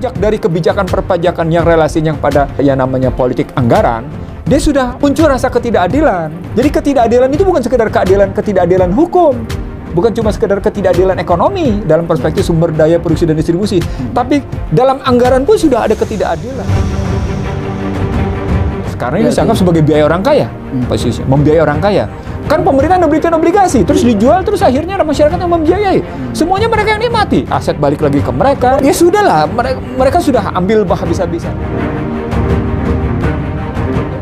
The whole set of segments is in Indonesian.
beranjak dari kebijakan perpajakan yang relasinya pada yang namanya politik anggaran, dia sudah muncul rasa ketidakadilan. Jadi ketidakadilan itu bukan sekedar ketidakadilan hukum, bukan cuma sekedar ketidakadilan ekonomi dalam perspektif sumber daya produksi dan distribusi, tapi dalam anggaran pun sudah ada ketidakadilan. Sekarang ini dianggap sebagai biaya orang kaya, posisinya membiayai orang kaya. Kan pemerintah memberikan obligasi, terus dijual, terus akhirnya ada masyarakat yang membiayai. Semuanya mereka yang nikmati, aset balik lagi ke mereka. Ya sudahlah, mereka sudah ambil habis-habisan.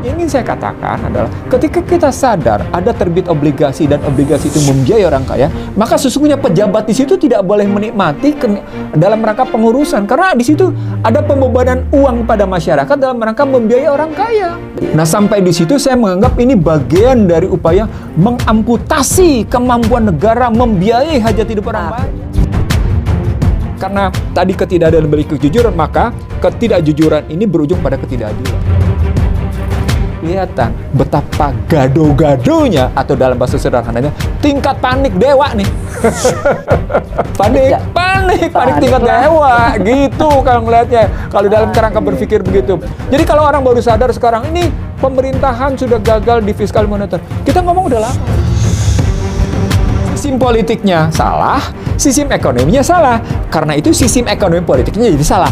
Yang ingin saya katakan adalah ketika kita sadar ada terbit obligasi dan obligasi itu membiayai orang kaya, maka sesungguhnya pejabat di situ tidak boleh menikmati dalam rangka pengurusan, karena di situ ada pembebanan uang pada masyarakat dalam rangka membiayai orang kaya. Nah, sampai di situ saya menganggap ini bagian dari upaya mengamputasi kemampuan negara membiayai hajat hidup orang banyak. Karena tadi ketidakadilan beri kejujuran, maka ketidakjujuran ini berujung pada ketidakadilan. Kelihatan betapa gado-gadonya, atau dalam bahasa sederhananya tingkat panik dewa nih. panik tingkat dewa gitu kalau melihatnya, kalau dalam kerangka berpikir begitu. Jadi kalau orang baru sadar sekarang ini pemerintahan sudah gagal di fiskal moneter, kita ngomong udah lama. Sistem politiknya salah, sistem ekonominya salah. Karena itu sistem ekonomi politiknya jadi salah.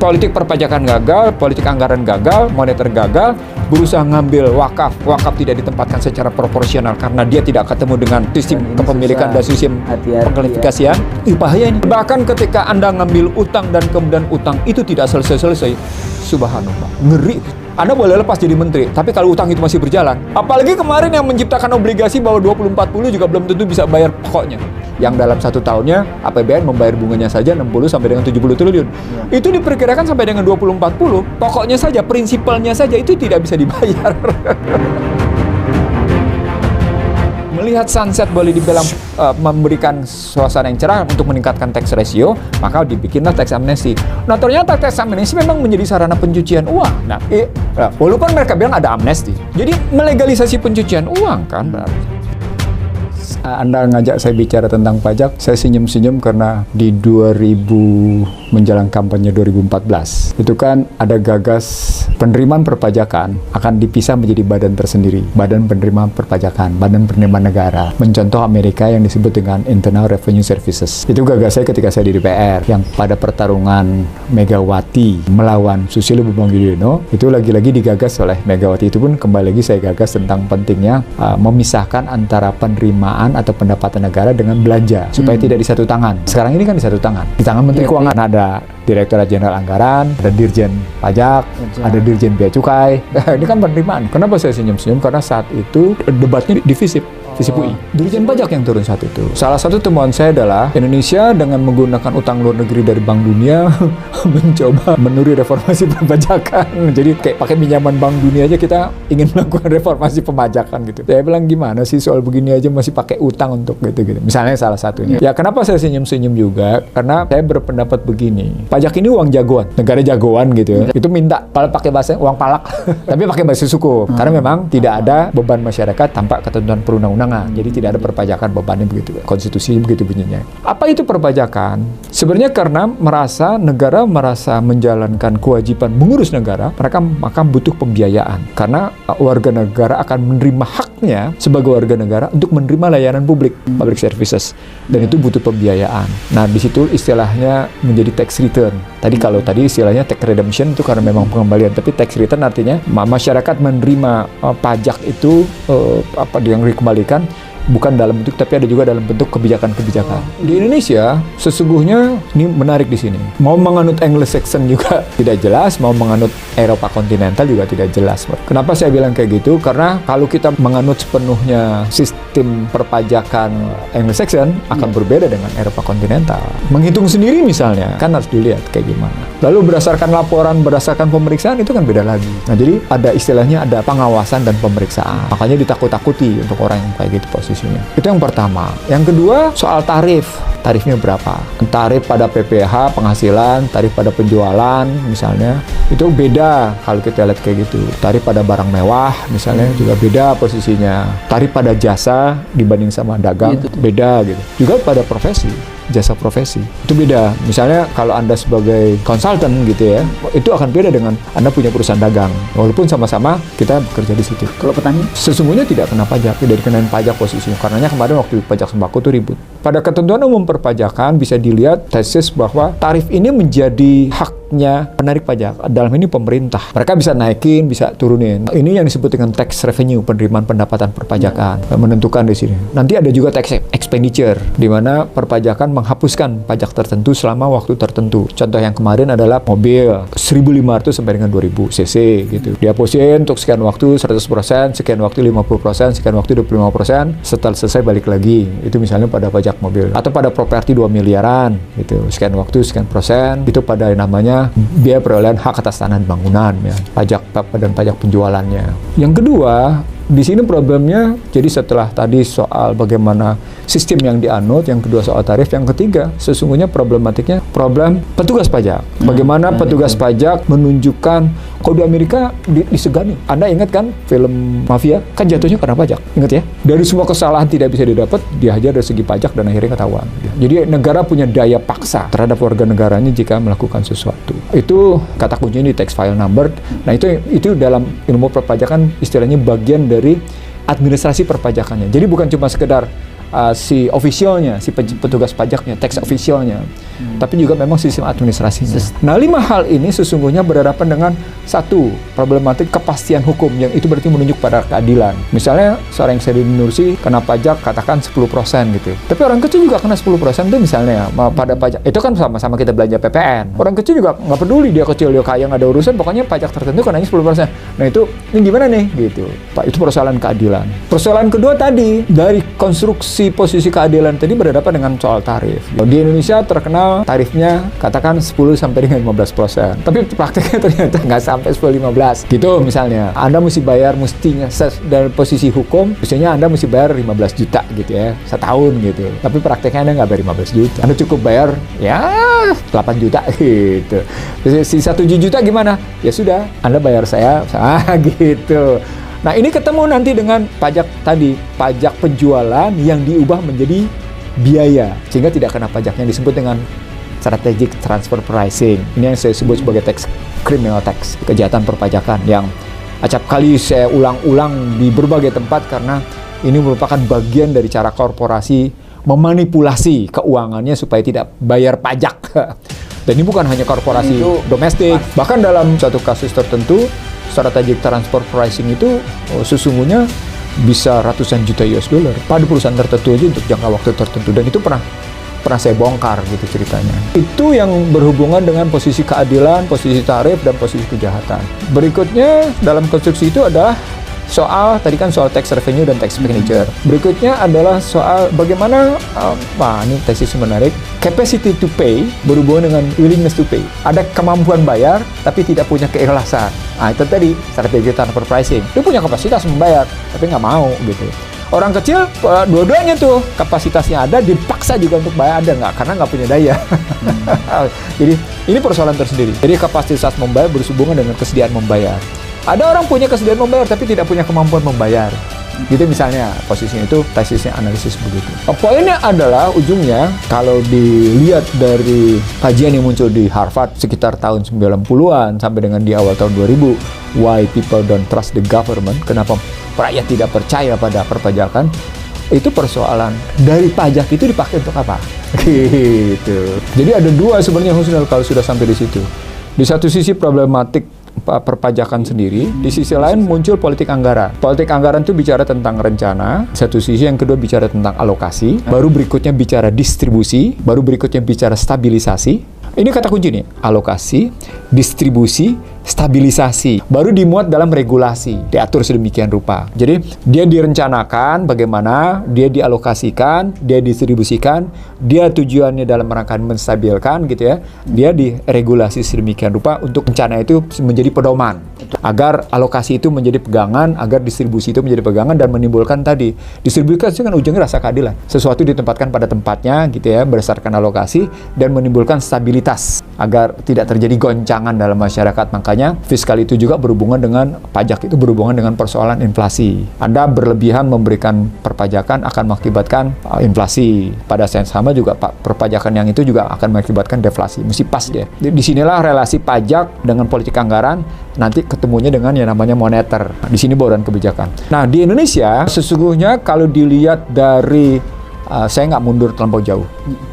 Politik perpajakan gagal, politik anggaran gagal, moneter gagal, berusaha ngambil wakaf tidak ditempatkan secara proporsional karena dia tidak ketemu dengan sistem kepemilikan dan sistem pengklasifikasian. Bahaya ini. Bahkan ketika Anda ngambil utang dan kemudian utang itu tidak selesai-selesai, subhanallah, ngeri. Anda boleh lepas jadi menteri, tapi kalau utang itu masih berjalan, apalagi kemarin yang menciptakan obligasi bahwa 2040 juga belum tentu bisa bayar pokoknya. Yang dalam 1 tahunnya APBN membayar bunganya saja 60 sampai dengan 70 triliun. Itu diperkirakan sampai dengan 2040, pokoknya saja, prinsipalnya saja itu tidak bisa dibayar. Melihat sunset boleh dibilang memberikan suasana yang cerah untuk meningkatkan tax ratio, maka dibikinlah tax amnesty. Nah, ternyata tax amnesty memang menjadi sarana pencucian uang. Nah, walaupun mereka bilang ada amnesty, jadi melegalisasi pencucian uang kan berarti. Anda ngajak saya bicara tentang pajak, saya senyum-senyum karena di 2000 menjelang kampanye 2014 itu kan ada gagas penerimaan perpajakan akan dipisah menjadi badan tersendiri, badan penerimaan perpajakan, badan penerimaan negara, mencontoh Amerika yang disebut dengan Internal Revenue Services. Itu gagas saya ketika saya di DPR, yang pada pertarungan Megawati melawan Susilo Bambang Yudhoyono itu lagi-lagi digagas oleh Megawati. Itu pun kembali lagi saya gagas tentang pentingnya memisahkan antara penerimaan atau pendapatan negara dengan belanja supaya tidak di satu tangan. Sekarang ini kan di satu tangan, di tangan Menteri Keuangan. Ada Direktorat Jenderal Anggaran, ada Dirjen Pajak, ada Dirjen Bea Cukai. Ini kan penerimaan. Kenapa saya senyum-senyum? Karena saat itu debatnya di FISIP UI. Dirjen Pajak yang turun saat itu. Salah satu temuan saya adalah Indonesia dengan menggunakan utang luar negeri dari Bank Dunia mencoba menuri reformasi perpajakan. Jadi kayak pakai pinjaman Bank Dunia aja kita ingin melakukan reformasi pemajakan gitu. Saya bilang gimana sih soal begini aja masih pakai utang untuk gitu-gitu. Misalnya salah satunya. Ya kenapa saya senyum-senyum juga? Karena saya berpendapat begini. Pajak ini uang jagoan, negara jagoan gitu ya. Itu minta kalau pakai bahasa uang palak, tapi pakai bahasa suku. Karena memang tidak ada beban masyarakat tanpa ketentuan perundang-undangan. Jadi tidak ada perpajakan, bebannya begitu. Konstitusi begitu bunyinya. Apa itu perpajakan? Sebenarnya karena negara merasa menjalankan kewajiban mengurus negara, maka butuh pembiayaan. Karena warga negara akan menerima haknya sebagai warga negara untuk menerima layanan publik, public services. Dan itu butuh pembiayaan. Nah, di situ istilahnya menjadi tax return. Tadi istilahnya tax redemption itu karena memang pengembalian, tapi tax return artinya masyarakat menerima pajak itu yang dikembalikan bukan dalam bentuk, tapi ada juga dalam bentuk kebijakan-kebijakan. Di Indonesia, sesungguhnya ini menarik di sini. Mau menganut Anglo-Saxon juga tidak jelas, mau menganut Eropa kontinental juga tidak jelas. Kenapa saya bilang kayak gitu? Karena kalau kita menganut sepenuhnya sistem perpajakan Anglo-Saxon akan berbeda dengan Eropa kontinental. Menghitung sendiri misalnya, kan harus dilihat kayak gimana. Lalu berdasarkan laporan, berdasarkan pemeriksaan, itu kan beda lagi. Nah, jadi ada istilahnya ada pengawasan dan pemeriksaan. Makanya ditakut-takuti untuk orang yang kayak gitu posisinya. Itu yang pertama. Yang kedua, soal tarif. Tarifnya berapa? Tarif pada PPH, penghasilan, tarif pada penjualan, misalnya. Itu beda kalau kita lihat kayak gitu. Tarif pada barang mewah, misalnya, juga beda posisinya. Tarif pada jasa dibanding sama dagang, beda gitu. Juga pada profesi. jasa profesi. Itu beda. Misalnya kalau Anda sebagai konsultan gitu ya, itu akan beda dengan Anda punya perusahaan dagang. Walaupun sama-sama kita bekerja di situ. Kalau petani? Sesungguhnya tidak kena pajak, tidak dikenain pajak posisinya. Karenanya kemarin waktu pajak sembako itu ribut. Pada ketentuan umum perpajakan bisa dilihat tesis bahwa tarif ini menjadi haknya penarik pajak. Dalam ini pemerintah. Mereka bisa naikin, bisa turunin. Ini yang disebut dengan tax revenue, penerimaan pendapatan perpajakan. Menentukan di sini. Nanti ada juga tax expenditure, di mana perpajakan menghapuskan pajak tertentu selama waktu tertentu. Contoh yang kemarin adalah mobil 1.500 sampai dengan 2.000 cc gitu. Dihapusin untuk sekian waktu 100%, sekian waktu 50%, sekian waktu 25%, setelah selesai balik lagi. Itu misalnya pada pajak mobil. Atau pada properti 2 miliaran gitu. Sekian waktu, sekian persen, itu pada namanya biaya perolehan hak atas tanah dan bangunan ya. Pajak dan pajak penjualannya. Yang kedua, di sini problemnya, jadi setelah tadi soal bagaimana sistem yang dianut, yang kedua soal tarif, yang ketiga sesungguhnya problematiknya problem petugas pajak. Bagaimana petugas pajak menunjukkan kalau di Amerika disegani. Anda ingat kan film Mafia? Kan jatuhnya karena pajak. Ingat ya? Dari semua kesalahan tidak bisa didapat, dihajar dari segi pajak dan akhirnya ketahuan. Jadi negara punya daya paksa terhadap warga negaranya jika melakukan sesuatu. Itu kata kuncinya di tax file number. Nah itu dalam ilmu perpajakan istilahnya bagian dari administrasi perpajakannya. Jadi bukan cuma sekedar si officialnya, si petugas pajaknya, tax officialnya, tapi juga memang sistem administrasinya. Nah, 5 hal ini sesungguhnya berhadapan dengan satu problematik kepastian hukum, yang itu berarti menunjuk pada keadilan. Misalnya seorang yang sedang Nursi kena pajak katakan 10% gitu. Tapi orang kecil juga kena 10% itu misalnya pada pajak. Itu kan sama-sama kita belanja PPN. Orang kecil juga nggak peduli dia kecil dia kaya nggak ada urusan, pokoknya pajak tertentu kenanya 10%. Nah ini gimana nih gitu. Pak, itu persoalan keadilan. Persoalan kedua tadi dari konstruksi posisi keadilan tadi berhadapan dengan soal tarif. Di Indonesia terkenal tarifnya katakan 10 sampai dengan 15%. Tapi prakteknya ternyata nggak sampai 10-15. Gitu misalnya. Anda mesti bayar mestinya dari posisi hukum, misalnya Anda mesti bayar 15 juta gitu ya, setahun gitu. Tapi prakteknya Anda nggak bayar 15 juta. Anda cukup bayar ya 8 juta gitu. Si 1 juta gimana? Ya sudah, Anda bayar saya gitu. Nah ini ketemu nanti dengan pajak tadi, pajak penjualan yang diubah menjadi biaya, sehingga tidak kena pajaknya, disebut dengan strategic transfer pricing. Ini yang saya sebut sebagai tax criminal tax, kejahatan perpajakan yang acap kali saya ulang-ulang di berbagai tempat karena ini merupakan bagian dari cara korporasi memanipulasi keuangannya supaya tidak bayar pajak. Dan ini bukan hanya korporasi domestik, bahkan dalam satu kasus tertentu strategic transfer pricing itu sesungguhnya bisa ratusan juta US dollar pada perusahaan tertentu aja untuk jangka waktu tertentu, dan itu pernah saya bongkar gitu ceritanya. Itu yang berhubungan dengan posisi keadilan, posisi tarif, dan posisi kejahatan. Berikutnya dalam konstruksi itu adalah soal, tadi kan soal tax revenue dan tax expenditure. Berikutnya adalah soal bagaimana, ini tesis menarik, capacity to pay berhubungan dengan willingness to pay. Ada kemampuan bayar, tapi tidak punya keikhlasan. Nah, itu tadi, strategi transfer pricing. Dia punya kapasitas membayar, tapi nggak mau gitu. Orang kecil, dua-duanya tuh, kapasitasnya ada, dipaksa juga untuk bayar, ada nggak? Karena nggak punya daya. Jadi, ini persoalan tersendiri. Jadi, kapasitas membayar berhubungan dengan kesediaan membayar. Ada orang punya kesediaan membayar tapi tidak punya kemampuan membayar. Gitu misalnya posisinya itu tesisnya analisis begitu. Poinnya adalah ujungnya kalau dilihat dari kajian yang muncul di Harvard sekitar tahun 90-an sampai dengan di awal tahun 2000, why people don't trust the government, kenapa rakyat tidak percaya pada perpajakan, itu persoalan dari pajak itu dipakai untuk apa? Gitu. Jadi ada dua sebenarnya Husnul kalau sudah sampai di situ. Di satu sisi problematik perpajakan sendiri, di sisi lain muncul politik anggaran. Politik anggaran itu bicara tentang rencana, satu sisi, yang kedua bicara tentang alokasi, baru berikutnya bicara distribusi, baru berikutnya bicara stabilisasi. Ini kata kunci nih, alokasi, distribusi, stabilisasi, baru dimuat dalam regulasi, diatur sedemikian rupa. Jadi dia direncanakan bagaimana, dia dialokasikan, dia distribusikan, dia tujuannya dalam rangka menstabilkan gitu ya, dia diregulasi sedemikian rupa untuk rencana itu menjadi pedoman, agar alokasi itu menjadi pegangan, agar distribusi itu menjadi pegangan, dan menimbulkan tadi, distribusi kan ujungnya rasa keadilan, sesuatu ditempatkan pada tempatnya gitu ya, berdasarkan alokasi, dan menimbulkan stabilitas, agar tidak terjadi goncangan dalam masyarakat. Makanya fiskal itu juga berhubungan dengan pajak, itu berhubungan dengan persoalan inflasi. Anda berlebihan memberikan perpajakan perpajakan akan mengakibatkan inflasi. Pada saat yang sama juga perpajakan yang itu juga akan mengakibatkan deflasi. Mesti pas dia. Di sinilah relasi pajak dengan politik anggaran nanti ketemunya dengan yang namanya moneter. Di sini bauran kebijakan. Nah, di Indonesia sesungguhnya kalau dilihat dari saya nggak mundur terlampau jauh.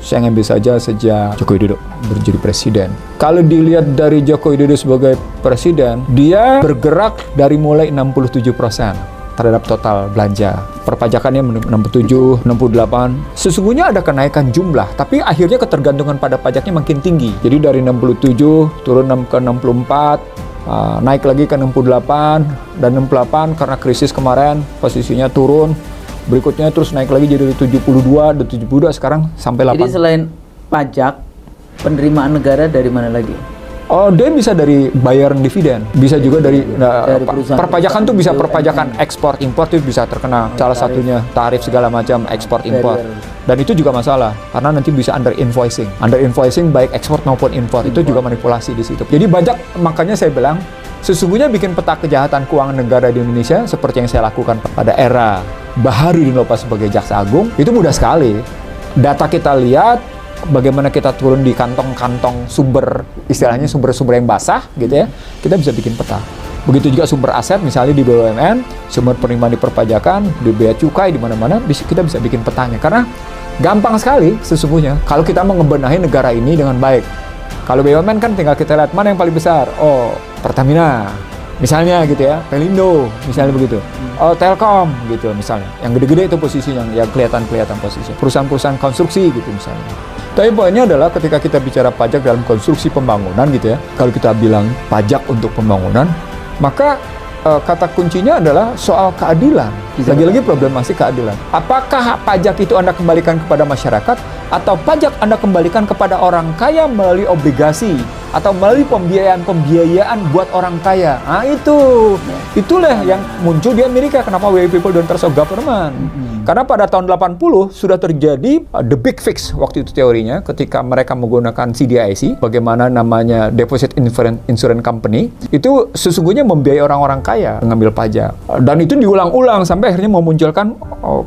Saya ngambil saja sejak Joko Widodo menjadi presiden. Kalau dilihat dari Joko Widodo sebagai presiden, dia bergerak dari mulai 67% terhadap total belanja. Perpajakannya 67, 68. Sesungguhnya ada kenaikan jumlah, tapi akhirnya ketergantungan pada pajaknya makin tinggi. Jadi dari 67 turun ke 64, naik lagi ke 68, dan 68 karena krisis kemarin posisinya turun. Berikutnya terus naik lagi jadi 72, dan 72 sekarang sampai 8. Jadi selain pajak, penerimaan negara dari mana lagi? Oh, dia bisa dari bayaran dividen, bisa juga dari perusahaan. perpajakan tuh bisa perpajakan ekspor impor tuh bisa terkena salah satunya tarif segala macam ekspor impor. Dan itu juga masalah karena nanti bisa under invoicing baik ekspor maupun impor itu juga manipulasi di situ. Jadi banyak, makanya saya bilang sesungguhnya bikin peta kejahatan keuangan negara di Indonesia seperti yang saya lakukan pada era Baharudin Lopa sebagai Jaksa Agung itu mudah sekali. Data kita lihat bagaimana kita turun di kantong-kantong sumber, istilahnya sumber-sumber yang basah gitu ya, kita bisa bikin peta. Begitu juga sumber aset misalnya di BUMN, sumber penerimaan di perpajakan, di bea cukai, di mana-mana kita bisa bikin petanya. Karena gampang sekali sesungguhnya kalau kita mau ngebenahi negara ini dengan baik. Kalau BUMN kan tinggal kita lihat mana yang paling besar. Oh, Pertamina misalnya gitu ya, Pelindo misalnya begitu. Oh, Telkom gitu misalnya. Yang gede-gede itu posisinya, yang kelihatan posisi. Perusahaan-perusahaan konstruksi gitu misalnya. Tapi poinnya adalah ketika kita bicara pajak dalam konstruksi pembangunan gitu ya, kalau kita bilang pajak untuk pembangunan, maka kata kuncinya adalah soal keadilan. Lagi-lagi problem masih keadilan. Apakah pajak itu Anda kembalikan kepada masyarakat atau pajak Anda kembalikan kepada orang kaya melalui obligasi atau melalui pembiayaan buat orang kaya? Nah itulah yang muncul di Amerika. Kenapa we people don't trust of government? Karena pada tahun 80 sudah terjadi the big fix waktu itu teorinya ketika mereka menggunakan CDIC, bagaimana namanya Deposit Insurance Company, itu sesungguhnya membiayai orang-orang kaya mengambil pajak. Dan itu diulang-ulang sampai akhirnya memunculkan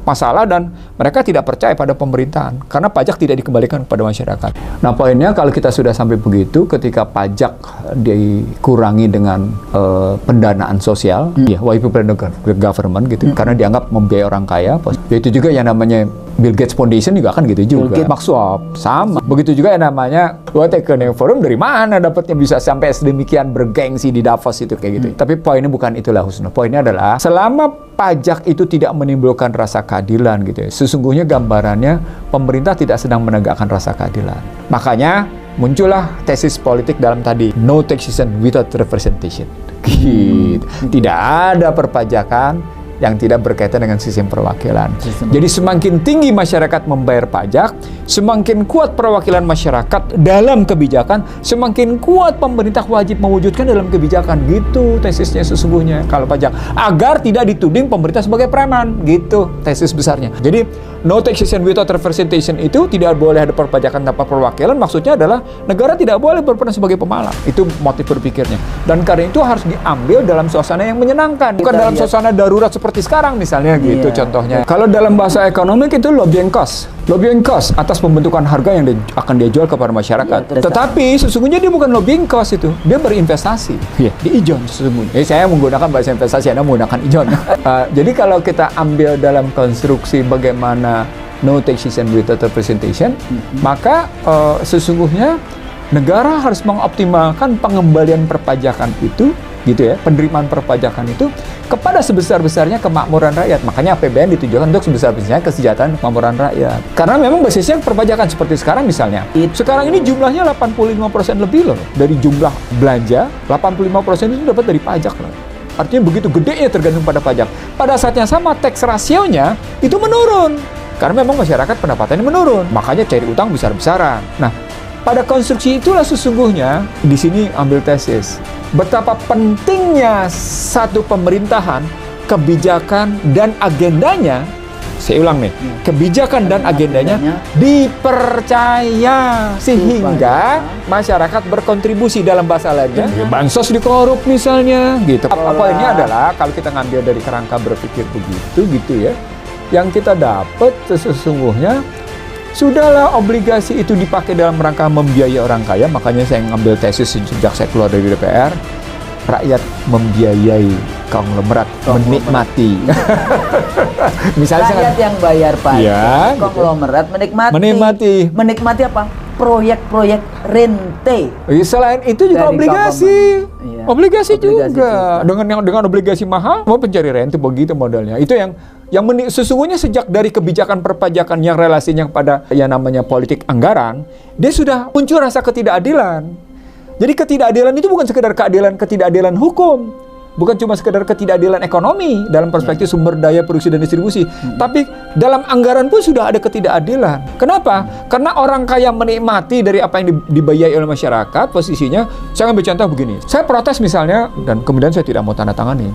masalah dan mereka tidak percaya pada pemerintahan karena pajak tidak dikembalikan kepada masyarakat. Nah, poinnya kalau kita sudah sampai begitu, ketika pajak dikurangi dengan pendanaan sosial, ya why people don't government gitu, karena dianggap membiayai orang kaya. Itu juga yang namanya Bill Gates Foundation juga kan gitu juga. Mark Schwab sama. Begitu juga yang namanya World Economic Forum, dari mana dapatnya bisa sampai sedemikian bergengsi di Davos itu kayak gitu. Tapi poinnya bukan itulah Husnu. Poinnya adalah selama pajak itu tidak menimbulkan rasa keadilan gitu ya. Sesungguhnya gambarannya pemerintah tidak sedang menegakkan rasa keadilan. Makanya muncullah tesis politik dalam tadi no taxation without representation. Gitu. Tidak ada perpajakan yang tidak berkaitan dengan sistem perwakilan. Jadi semakin tinggi masyarakat membayar pajak, semakin kuat perwakilan masyarakat dalam kebijakan, semakin kuat pemerintah wajib mewujudkan dalam kebijakan. Gitu tesisnya sesungguhnya kalau pajak. Agar tidak dituding pemerintah sebagai preman. Gitu tesis besarnya. Jadi no taxation without representation itu tidak boleh ada perpajakan tanpa perwakilan. Maksudnya adalah negara tidak boleh berperan sebagai pemalang. Itu motif berpikirnya. Dan karena itu harus diambil dalam suasana yang menyenangkan. Bukan dalam suasana darurat seperti sekarang misalnya gitu contohnya. Kalau dalam bahasa ekonomi itu lobbying cost atas pembentukan harga yang akan dia jual kepada masyarakat. Tetapi sesungguhnya dia bukan lobbying cost itu, dia berinvestasi di ijon sesungguhnya. Saya menggunakan bahasa investasi, Anda menggunakan ijon. Jadi kalau kita ambil dalam konstruksi bagaimana no taxation without representation, maka sesungguhnya negara harus mengoptimalkan pengembalian perpajakan itu gitu ya, penerimaan perpajakan itu kepada sebesar-besarnya kemakmuran rakyat. Makanya APBN ditujukan untuk sebesar-besarnya kesejahteraan kemakmuran rakyat. Karena memang basisnya perpajakan seperti sekarang misalnya. Sekarang ini jumlahnya 85% lebih loh dari jumlah belanja, 85% itu dapat dari pajak loh. Artinya begitu gedenya tergantung pada pajak. Pada saat yang sama tax ratio-nya itu menurun. Karena memang masyarakat pendapatannya menurun. Makanya cari utang besar-besaran. Nah, pada konstruksi itulah sesungguhnya di sini ambil tesis betapa pentingnya satu pemerintahan, kebijakan dan agendanya. Saya ulang nih, kebijakan dan agendanya dipercaya sehingga masyarakat berkontribusi. Dalam bahasa lainnya bansos dikorup misalnya gitu. Poinnya adalah kalau kita ngambil dari kerangka berpikir begitu gitu ya, Yang kita dapat sesungguhnya, sudahlah obligasi itu dipakai dalam rangka membiayai orang kaya. Makanya saya ngambil tesis sejak saya keluar dari DPR, rakyat membiayai konglomerat, menikmati. Misalnya Rakyat yang bayar pajak, Ya, konglomerat Menikmati. Menikmati apa? Proyek-proyek rente. Selain itu juga Dari obligasi. government. Iya, Obligasi juga. juga. Dengan obligasi mahal mau pencari rente begitu modelnya. Itu yang sesungguhnya sejak dari kebijakan perpajakan yang relasinya pada yang namanya politik anggaran, dia sudah muncul rasa ketidakadilan. Jadi ketidakadilan itu bukan sekedar ketidakadilan hukum, bukan cuma sekedar ketidakadilan ekonomi dalam perspektif sumber daya produksi dan distribusi, tapi dalam anggaran pun sudah ada ketidakadilan. Kenapa? Karena orang kaya menikmati dari apa yang dibayar oleh masyarakat. Posisinya, saya ambil contoh begini. Saya protes misalnya, dan kemudian saya tidak mau tanda tangani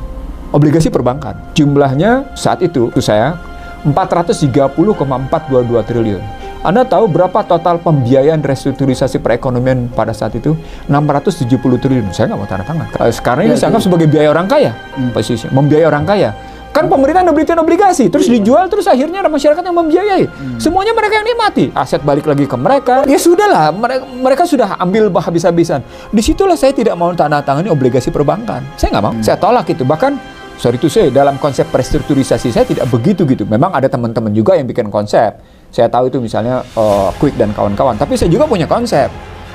obligasi perbankan. Jumlahnya saat itu saya 430,422 triliun. Anda tahu berapa total pembiayaan restrukturisasi perekonomian pada saat itu? 670 triliun. Saya nggak mau tanda tangan. Sekarang ini saya anggap sebagai biaya orang kaya. Posisi membiayai orang kaya. Kan pemerintah memberikan obligasi, terus dijual, terus akhirnya ada masyarakat yang membiayai. Semuanya mereka yang nikmati. Aset balik lagi ke mereka. Ya sudahlah, mereka sudah ambil habis-habisan. Disitulah saya tidak mau tanda tangani obligasi perbankan. Saya nggak mau. Saya tolak itu. Bahkan sorry to say, dalam konsep restrukturisasi saya tidak begitu gitu. Memang ada teman-teman juga yang bikin konsep. Saya tahu itu misalnya Quick dan kawan-kawan. Tapi saya juga punya konsep.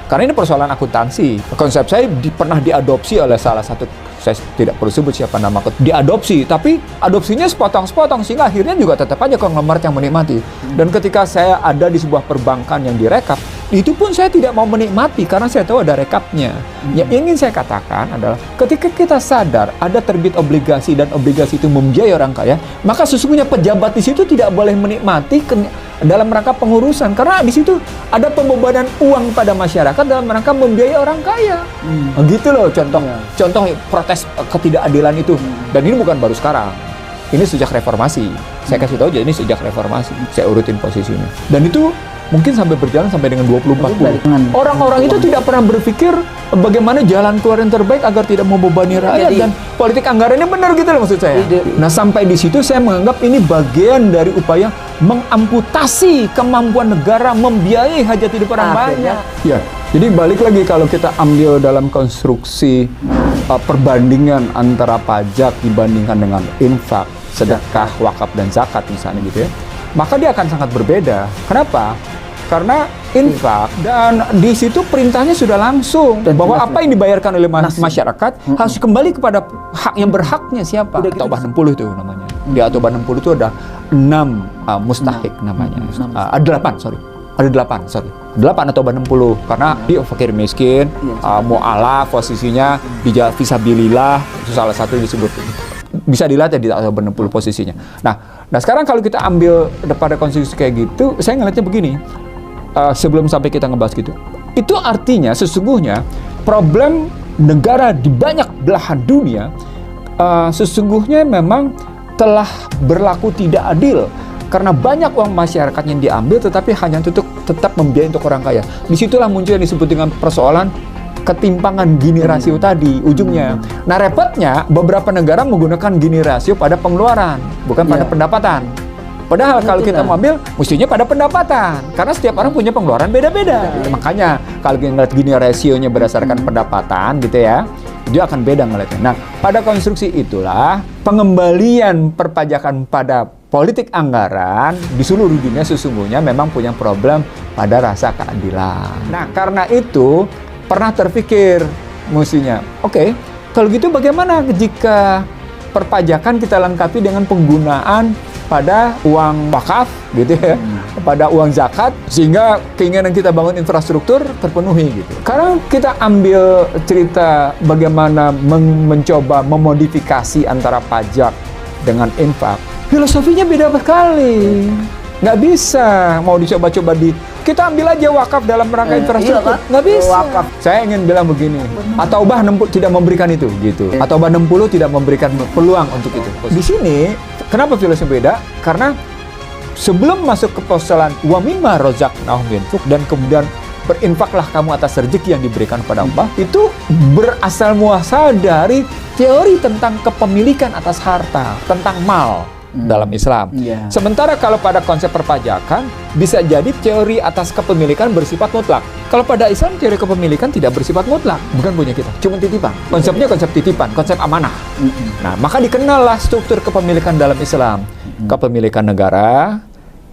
Karena ini persoalan akuntansi. Konsep saya pernah diadopsi oleh salah satu, saya tidak perlu sebut siapa nama, diadopsi. Tapi adopsinya sepotong-sepotong, sehingga akhirnya juga tetap aja konglomerat yang menikmati. Dan ketika saya ada di sebuah perbankan yang direkap, itu pun saya tidak mau menikmati karena saya tahu ada rekapnya. Yang ingin saya katakan adalah ketika kita sadar ada terbit obligasi dan obligasi itu membiayai orang kaya, maka sesungguhnya pejabat di situ tidak boleh menikmati dalam rangka pengurusan, karena di situ ada pembebanan uang pada masyarakat dalam rangka membiayai orang kaya. Gitu loh contoh protes ketidakadilan itu. Dan ini bukan baru sekarang. Ini sejak reformasi. Saya kasih tahu aja, ini sejak reformasi. Saya urutin posisinya. Dan itu mungkin sampai berjalan sampai dengan 2040. Orang-orang itu tidak pernah berpikir bagaimana jalan keluar yang terbaik agar tidak membebani rakyat. Dan politik anggarannya benar gitu loh maksud saya. Nah, sampai di situ saya menganggap ini bagian dari upaya mengamputasi kemampuan negara membiayai hajat hidup orang banyak. Ya, jadi balik lagi kalau kita ambil dalam konstruksi perbandingan antara pajak dibandingkan dengan infak, sedekah, wakaf dan zakat misalnya gitu ya, maka dia akan sangat berbeda. Kenapa? Karena infak dan di situ perintahnya sudah langsung dan bahwa apa yang dibayarkan oleh masyarakat harus kembali kepada hak yang berhaknya siapa. Taubah 60 itu namanya. Di Taubah 60 itu ada 6 mustahik namanya. Ada 8 atau 60 karena dia fakir miskin, mu'alaf posisinya, di fisabilillah itu salah satu yang disebut. Bisa dilihat ya di Taubah 60 posisinya. Nah sekarang kalau kita ambil pada konstitusi kayak gitu, saya ngeliatnya begini. Sebelum sampai kita ngebahas gitu, itu artinya sesungguhnya problem negara di banyak belahan dunia sesungguhnya memang telah berlaku tidak adil karena banyak uang masyarakat yang diambil tetapi hanya untuk tetap membiayai untuk orang kaya. Disitulah muncul yang disebut dengan persoalan ketimpangan Gini rasio tadi ujungnya. Nah repotnya beberapa negara menggunakan Gini rasio pada pengeluaran bukan pada pendapatan. Padahal kalau kita mau ambil, mestinya pada pendapatan. Karena setiap orang punya pengeluaran beda-beda. Makanya kalau kita ngeliat Gini rasionya berdasarkan pendapatan gitu ya, dia akan beda ngeliatnya. Nah, pada konstruksi itulah pengembalian perpajakan pada politik anggaran di seluruh dunia sesungguhnya memang punya problem pada rasa keadilan. Nah, karena itu pernah terpikir mestinya, oke, kalau gitu bagaimana jika perpajakan kita lengkapi dengan penggunaan pada uang wakaf gitu ya, pada uang zakat, sehingga keinginan kita bangun infrastruktur terpenuhi gitu. Sekarang kita ambil cerita bagaimana mencoba memodifikasi antara pajak dengan infak, filosofinya beda sekali. Nggak bisa mau dicoba-coba kita ambil aja wakaf dalam rangka infrastruktur. Nggak bisa. Wakaf. Saya ingin bilang begini, At-Taubah 60 tidak memberikan itu gitu. At-Taubah 60 tidak memberikan peluang untuk itu. Di sini kenapa filosofi beda? Karena sebelum masuk ke persoalan wa mimma razaqnahum yunfiqun dan kemudian berinfaklah kamu atas rezeki yang diberikan kepada Allah, itu berasal muasal dari teori tentang kepemilikan atas harta, tentang mal. dalam Islam. Iya. Sementara kalau pada konsep perpajakan bisa jadi teori atas kepemilikan bersifat mutlak. Kalau pada Islam teori kepemilikan tidak bersifat mutlak, bukan punya kita, cuma titipan. Konsepnya konsep titipan, konsep amanah. Nah, maka dikenallah struktur kepemilikan dalam Islam. Kepemilikan negara,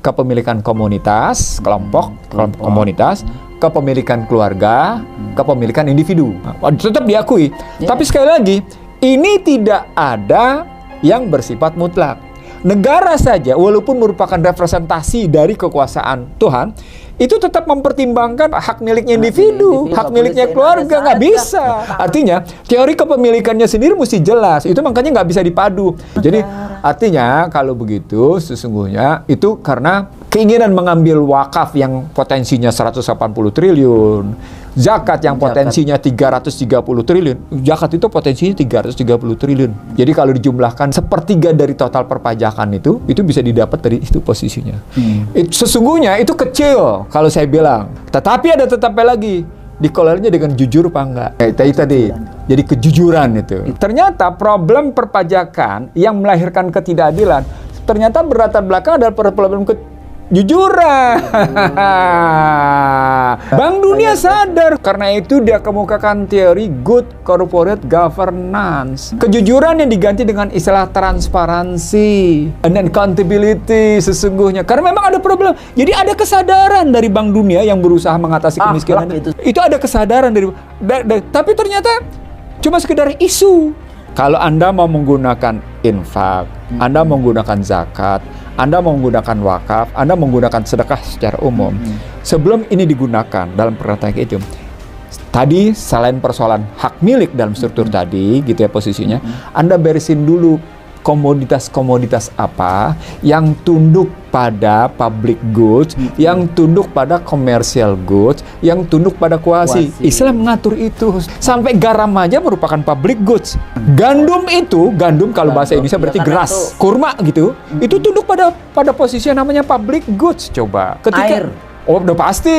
kepemilikan komunitas, kelompok komunitas, kepemilikan keluarga, kepemilikan individu. Tetap diakui. Tapi sekali lagi, ini tidak ada yang bersifat mutlak. Negara saja, walaupun merupakan representasi dari kekuasaan Tuhan, itu tetap mempertimbangkan hak miliknya individu, hak miliknya keluarga, nggak bisa. Artinya, teori kepemilikannya sendiri mesti jelas. Itu makanya nggak bisa dipadu. Jadi, artinya kalau begitu, sesungguhnya itu karena keinginan mengambil wakaf yang potensinya 180 triliun, zakat yang potensinya 330 triliun, zakat itu potensinya 330 triliun. Jadi kalau dijumlahkan sepertiga dari total perpajakan itu bisa didapat dari itu posisinya. Sesungguhnya itu kecil kalau saya bilang. Tetapi ada tetapnya lagi, dikelolanya dengan jujur apa enggak. Tadi. Jadi kejujuran itu. Ternyata problem perpajakan yang melahirkan ketidakadilan ternyata berlatar belakang adalah problem kejujuran. Bank Dunia sadar, karena itu dia kemukakan teori good corporate governance. Kejujuran yang diganti dengan istilah transparansi and accountability sesungguhnya. Karena memang ada problem. Jadi ada kesadaran dari Bank Dunia yang berusaha mengatasi kemiskinan. Itu ada kesadaran dari tapi ternyata cuma sekedar isu. Kalau Anda mau menggunakan infak, Anda menggunakan zakat, Anda menggunakan wakaf, Anda menggunakan sedekah secara umum. Sebelum ini digunakan dalam perkataan itu, tadi selain persoalan hak milik dalam struktur tadi, gitu ya posisinya, Anda beresin dulu komoditas-komoditas apa yang tunduk pada public goods, yang tunduk pada commercial goods, yang tunduk pada kuasi. Islam mengatur itu. Sampai garam aja merupakan public goods. Gandum kalau bahasa Indonesia berarti geras. Kurma gitu, itu tunduk pada posisi yang namanya public goods. Coba. Ketika Oh, udah pasti.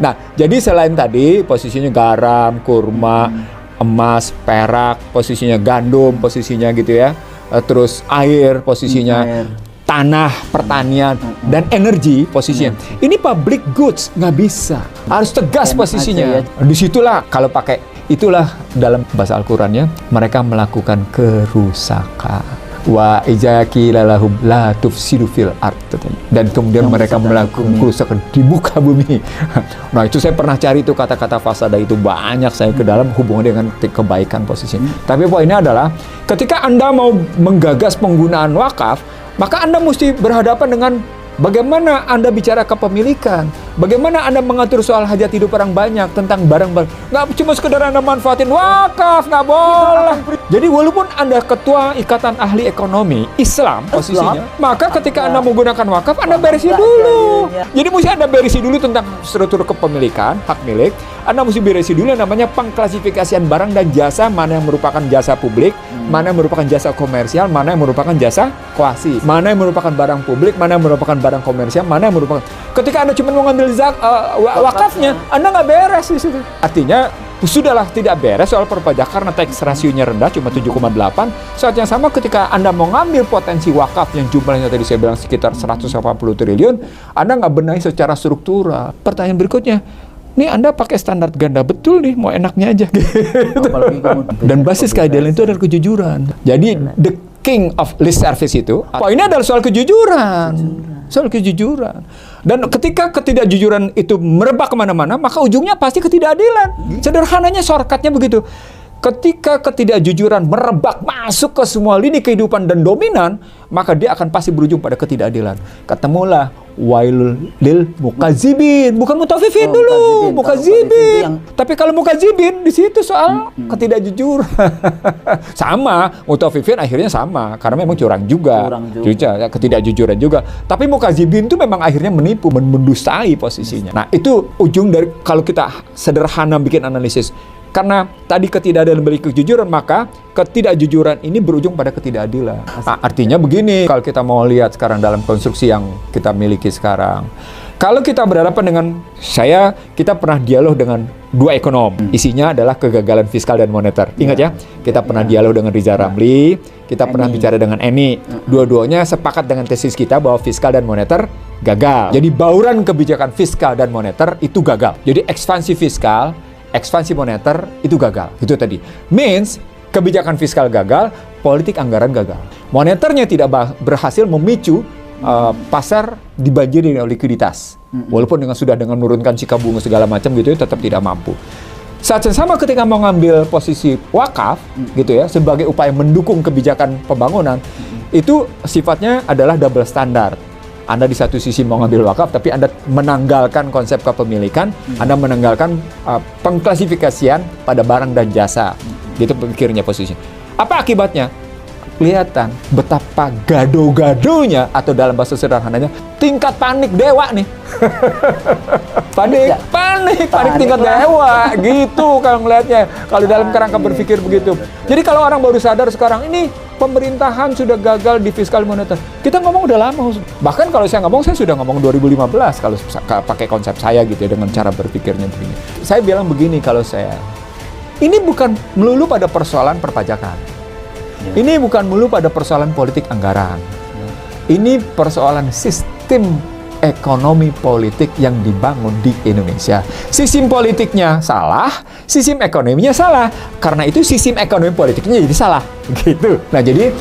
Nah, jadi selain tadi posisinya garam, kurma, emas, perak, posisinya gandum, posisinya gitu ya. Terus air, posisinya tanah, pertanian, dan energi posisinya. Ini public goods, nggak bisa. Harus tegas posisinya. Disitulah kalau pakai, itulah dalam bahasa Al-Qurannya, mereka melakukan kerusakan. Wa ijaki lalahum la tufsidu fil ard. Dan kemudian mereka melakukan kerusakan di muka bumi. Nah, itu saya pernah cari itu kata-kata fasada itu banyak saya ke dalam hubungan dengan kebaikan posisinya. Tapi poinnya adalah ketika Anda mau menggagas penggunaan wakaf, maka Anda mesti berhadapan dengan bagaimana Anda bicara kepemilikan, bagaimana Anda mengatur soal hajat hidup orang banyak, tentang barang-barang. Nggak cuma sekedar Anda manfaatin wakaf, nggak boleh. Jadi walaupun Anda ketua Ikatan Ahli Ekonomi Islam posisinya, maka ketika Anda menggunakan wakaf, Anda berisi dulu. Jadi mesti Anda berisi dulu tentang struktur kepemilikan, hak milik. Anda mesti berisi dulu yang namanya pengklasifikasian barang dan jasa, mana yang merupakan jasa publik, mana yang merupakan jasa komersial, mana yang merupakan jasa kuasi, mana yang merupakan barang publik, mana yang merupakan barang komersial, mana yang merupakan. Ketika Anda cuma mengambil wakafnya, Anda nggak beres di situ. Artinya sudahlah tidak beres soal perpajakan karena tax rasionya rendah cuma 7,8. Saat yang sama ketika Anda mau ngambil potensi wakaf yang jumlahnya tadi saya bilang sekitar 180 triliun, Anda nggak benahi secara struktural. Pertanyaan berikutnya, nih Anda pakai standar ganda betul nih, mau enaknya aja. Dan basis keadilan itu adalah kejujuran. Jadi the king of list service itu, poinnya adalah soal kejujuran. Soal kejujuran. Dan ketika ketidakjujuran itu merebak kemana-mana, maka ujungnya pasti ketidakadilan. Sederhananya, shortcutnya begitu. Ketika ketidakjujuran merebak masuk ke semua lini kehidupan dan dominan, maka dia akan pasti berujung pada ketidakadilan. Ketemulah wailul lil mukazibin, bukan mutafifin dulu, mukazibin. Tapi kalau mukazibin di situ soal ketidakjujuran. Sama, mutafifin akhirnya sama karena memang curang juga. Ketidakjujuran juga. Tapi mukazibin itu memang akhirnya menipu, mendustai posisinya. Nah, itu ujung dari kalau kita sederhana bikin analisis. Karena tadi ketidakadilan beri kejujuran, maka ketidakjujuran ini berujung pada ketidakadilan. Nah, artinya begini, kalau kita mau lihat sekarang dalam konstruksi yang kita miliki sekarang, Kalau kita berhadapan dengan kita pernah dialog dengan dua ekonom. Isinya adalah kegagalan fiskal dan moneter. Ingat ya, kita pernah dialog dengan Riza Ramli, kita pernah bicara dengan Eni. Dua-duanya sepakat dengan tesis kita bahwa fiskal dan moneter gagal. Jadi bauran kebijakan fiskal dan moneter itu gagal. Jadi ekspansi fiskal, ekspansi moneter itu gagal. Itu tadi. Means kebijakan fiskal gagal, politik anggaran gagal. Moneternya tidak berhasil memicu pasar dibanjiri oleh likuiditas. Walaupun sudah menurunkan sikap bunga segala macam gitu ya, tetap tidak mampu. Saat yang sama ketika mau ngambil posisi wakaf gitu ya sebagai upaya mendukung kebijakan pembangunan, itu sifatnya adalah double standard. Anda di satu sisi mau ngambil wakaf, tapi Anda menanggalkan konsep kepemilikan, Anda menanggalkan pengklasifikasian pada barang dan jasa. Gitu pikirnya posisi. Apa akibatnya? Kelihatan betapa gado-gadonya, atau dalam bahasa sederhananya tingkat panik dewa nih. panik tingkat dewa gitu kalau ngelihatnya, kalau dalam kerangka berpikir begitu. Jadi kalau orang baru sadar sekarang ini pemerintahan sudah gagal di fiskal moneter, kita ngomong udah lama. Bahkan kalau saya sudah ngomong 2015 kalau pakai konsep saya gitu ya, dengan cara berpikirnya begini. Saya bilang begini, kalau saya ini bukan melulu pada persoalan perpajakan. Ini bukan melulu pada persoalan politik anggaran. Ini persoalan sistem ekonomi politik yang dibangun di Indonesia. Sistem politiknya salah, sistem ekonominya salah. Karena itu sistem ekonomi politiknya jadi salah. Gitu. Nah, jadi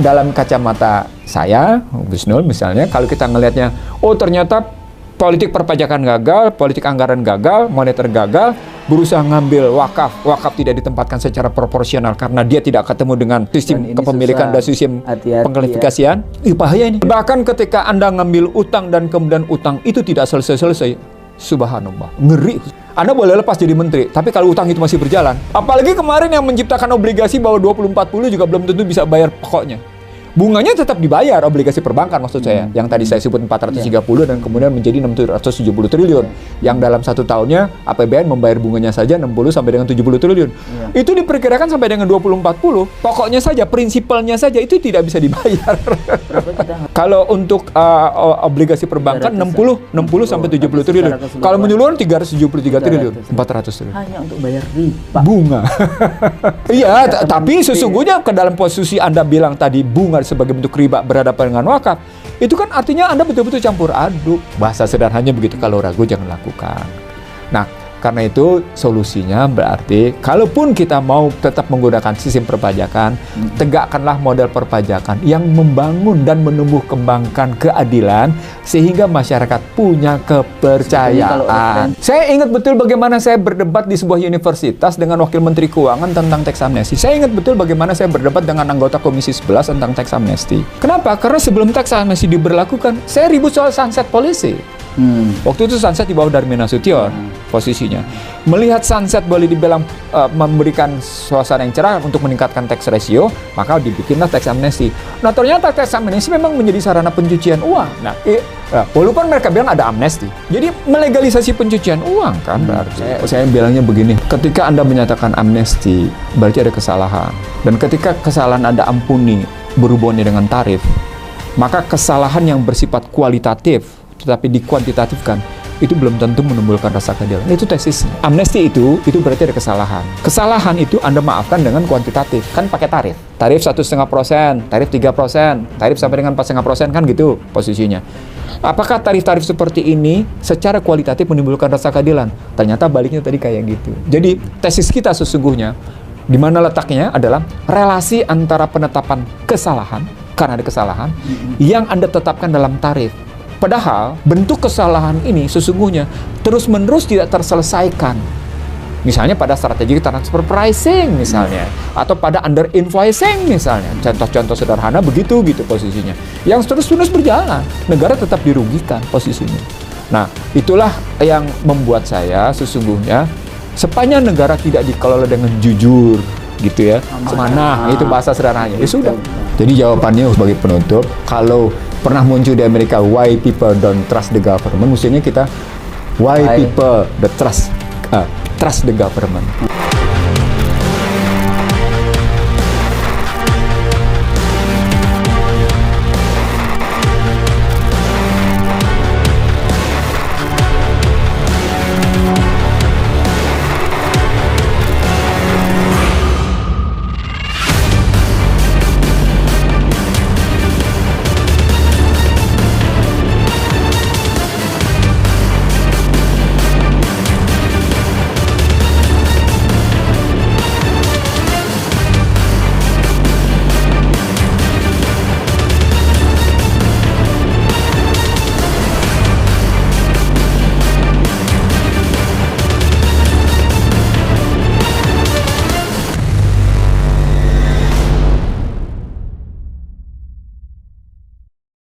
dalam kacamata saya, Gus Nur misalnya, kalau kita ngelihatnya, oh ternyata politik perpajakan gagal, politik anggaran gagal, moneter gagal, berusaha ngambil wakaf tidak ditempatkan secara proporsional karena dia tidak ketemu dengan sistem kepemilikan dan sistem pengklasifikasian. Bahaya ini. Bahkan ketika Anda ngambil utang dan kemudian utang itu tidak selesai-selesai, subhanallah, ngeri. Anda boleh lepas jadi menteri, tapi kalau utang itu masih berjalan, apalagi kemarin yang menciptakan obligasi bahwa 2040 juga belum tentu bisa bayar pokoknya. Bunganya tetap dibayar, obligasi perbankan maksud saya. Yang tadi saya sebut 430 dan kemudian menjadi 670 triliun. Yang dalam satu tahunnya APBN membayar bunganya saja 60 sampai dengan 70 triliun. Itu diperkirakan sampai dengan 2040. Pokoknya saja, prinsipalnya saja itu tidak bisa dibayar. Kalau untuk obligasi perbankan 60 sampai 70 triliun. Kalau menyeluruh 373 triliun, 400 triliun. Hanya untuk bayar riba. Bunga. Iya, tapi sesungguhnya ke dalam posisi Anda bilang tadi bunga sebagai bentuk riba berhadapan dengan wakaf, itu kan artinya Anda betul-betul campur aduk. Bahasa sederhananya begitu, kalau ragu jangan lakukan. Nah, karena itu solusinya berarti kalaupun kita mau tetap menggunakan sistem perpajakan, tegakkanlah model perpajakan yang membangun dan menumbuh kembangkan keadilan sehingga masyarakat punya kepercayaan. Saya ingat betul bagaimana saya berdebat di sebuah universitas dengan Wakil Menteri Keuangan tentang teks amnesti. Saya ingat betul bagaimana saya berdebat dengan anggota Komisi 11 tentang teks amnesti. Kenapa? Karena sebelum teks amnesti diberlakukan, saya ribut soal sunset policy. Waktu itu sunset di bawah Darmin Nasution posisinya. Melihat sunset boleh dibilang memberikan suasana yang cerah untuk meningkatkan tax ratio, maka dibikinlah tax amnesty. Nah, ternyata tax amnesty memang menjadi sarana pencucian uang. Nah, walaupun mereka bilang ada amnesty, jadi melegalisasi pencucian uang kan berarti. Saya bilangnya begini, ketika Anda menyatakan amnesty, berarti ada kesalahan. Dan ketika kesalahan Anda ampuni berhubungannya dengan tarif, maka kesalahan yang bersifat kualitatif tetapi dikuantitatifkan, itu belum tentu menumbuhkan rasa keadilan. Itu tesisnya. Amnesti itu berarti ada kesalahan. Kesalahan itu Anda maafkan dengan kuantitatif. Kan pakai tarif. Tarif 1,5%, tarif 3%, tarif sampai dengan 4,5% kan gitu posisinya. Apakah tarif-tarif seperti ini secara kualitatif menimbulkan rasa keadilan? Ternyata baliknya tadi kayak gitu. Jadi tesis kita sesungguhnya, di mana letaknya adalah relasi antara penetapan kesalahan, karena ada kesalahan, yang Anda tetapkan dalam tarif. Padahal bentuk kesalahan ini sesungguhnya terus-menerus tidak terselesaikan. Misalnya pada strategi transfer pricing misalnya, atau pada under invoicing misalnya. Contoh-contoh sederhana begitu gitu posisinya. Yang terus-menerus berjalan, negara tetap dirugikan posisinya. Nah, itulah yang membuat saya sesungguhnya sepanjang negara tidak dikelola dengan jujur gitu ya. Mana itu bahasa sederhananya. Ya sudah. Jadi jawabannya sebagai penutup, kalau pernah muncul di Amerika why people don't trust the government, mestinya kita why people the trust the government.